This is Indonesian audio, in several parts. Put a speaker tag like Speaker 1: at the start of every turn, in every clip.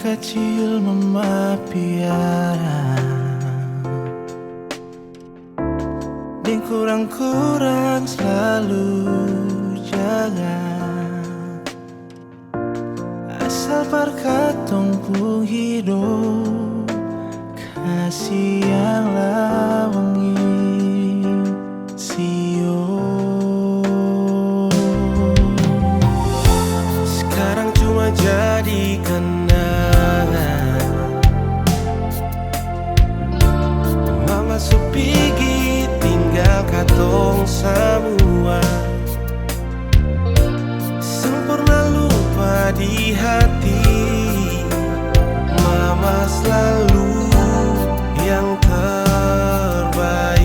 Speaker 1: kecil mama piara, dan kurang-kurang selalu jaga. Asal perkatong pun hidup kasih yang lawangi sio. Sekarang cuma jadi kenangan. Mama supigi tinggal katong semua, sempurna lupa di hati. Mama selalu yang terbaik.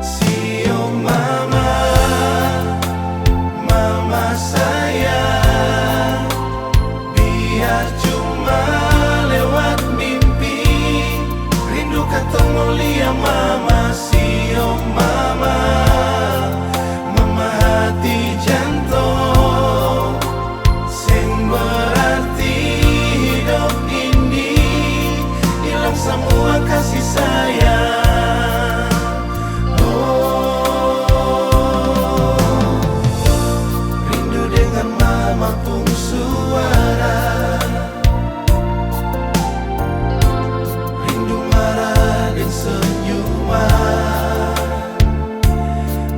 Speaker 1: Sio mama, mama sayang, biar cuma lewat mimpi, rindu katong mulia mama. Sio mama, mama hati jantung, sing berarti hidup ini, hilang semua kasih sayang. Oh, rindu dengan mama pun suara, rindu marah dan senyuman.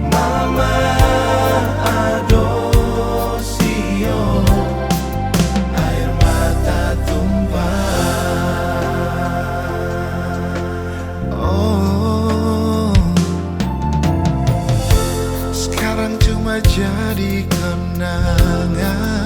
Speaker 1: Mama adosio, air mata tumpah. Oh, sekarang cuma jadi kenangan.